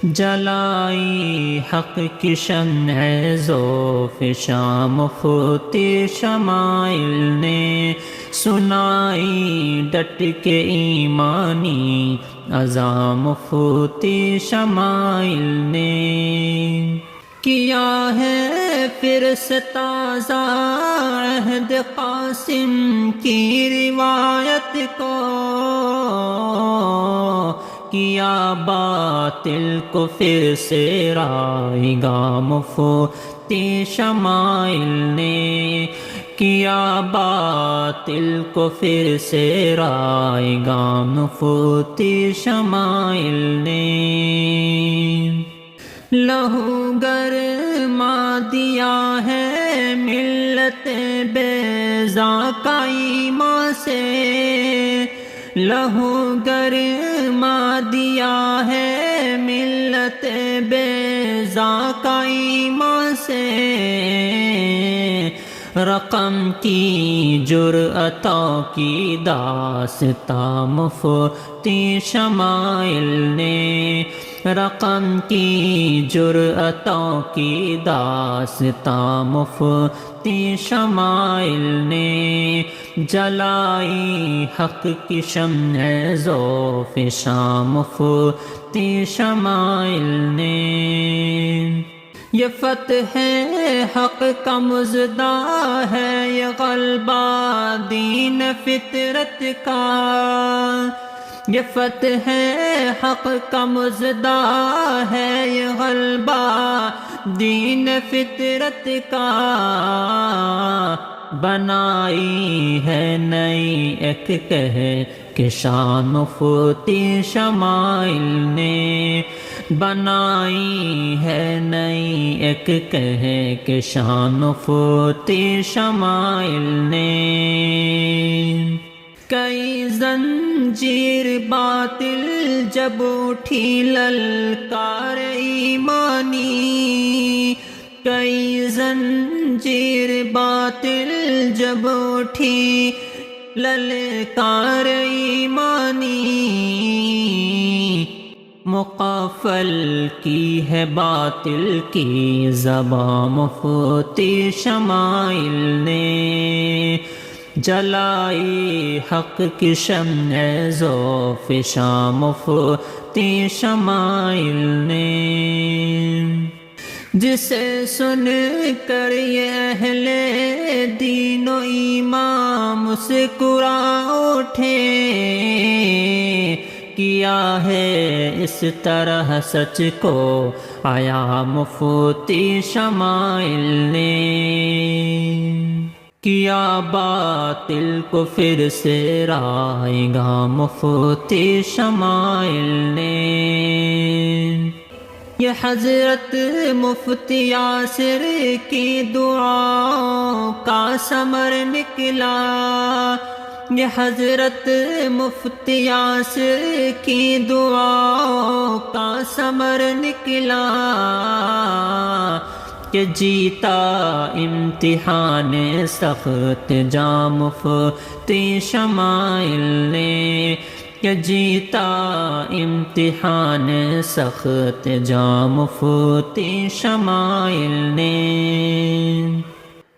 جلائی حق کی شمع ذوف شام مفتی شمائل نے، سنائی ڈٹ کے ایمانی اذان مفتی شمائل نے۔ کیا ہے پھر سے تازہ عہد قاسم کی روایت کو، کیا باطل کو پھر سے رائے گا مفتی شمائل نے، کیا باطل کو پھر سے رائے گا مفتی شمائل نے۔ لہو گرما دیا ہے ملت بیضا کا ایمان سے، لہو گرما دیا ہے ملت بیضا کا ایمان سے، رقم کی جرأتوں کی داستاں مفتی شمائل نے، رقم کی جرأتوں کی داستاں مفتی شمائل نے، جلائی حق کی شمع ذوف شام مفتی شمائل نے۔ یہ فتح حق کا مژدہ ہے، یہ غلبہ دین فطرت کا، یہ فتح حق کا مژدہ ہے، یہ غلبہ دین فطرت کا، بنائی ہے نئی ایک کہکشاں مفتی شمائل نے، بنائی ہے نئی ایک کہکشاں مفتی شمائل نے۔ کئی زنجیر باطل جب اٹھی للکار ایمانی، کئی زنجیر باطل جب اٹھی للکار ایمانی، مقفل کی ہے باطل کی زباں مفتی شمائل نے، جلائی حق کی شمع ذوف شام مفتی شمائل نے۔ جسے سن کر یہ اہل دین و ایمان مسکرا اٹھے، کیا ہے اس طرح سچ کو عیاں مفتی شمائل نے، کیا باطل کو پھر سے رائے گا مفتی شمائل نے۔ یہ حضرت مفتی یاسر کی دعاؤں کا ثمر نکلا، یہ حضرت مفتی یاسر کی دعاؤں کا ثمر نکلا، کہ جیتا امتحان سخت جام مفتی شمائل نے، کہ جیتا امتحان سخت جام مفتی شمائل نے۔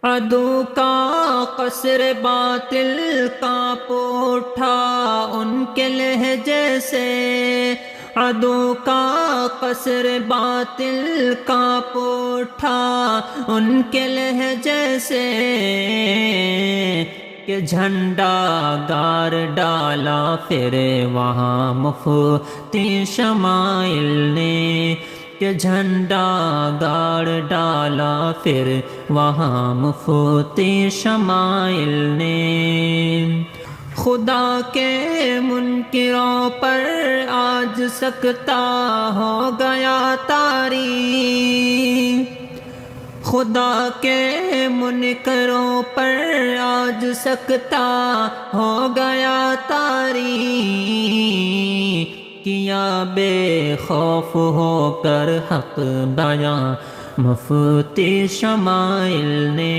عدو کا قصر باطل کانپ اٹھا ان کے لہجے سے، عدو کا قصر باطل کانپ اٹھا ان کے لہجے سے، کہ جھنڈا گار ڈالا پھر وہاں مفتی شمائل نے، کہ جھنڈا گاڑ ڈالا پھر وہاں مفتی شمائل نے۔ خدا کے منکروں پر آج سکتہ ہو گیا طاری، خدا کے منکروں پر آج سکتہ ہو گیا طاری، کیا بے خوف ہو کر حق بیاں مفتی شمائل نے۔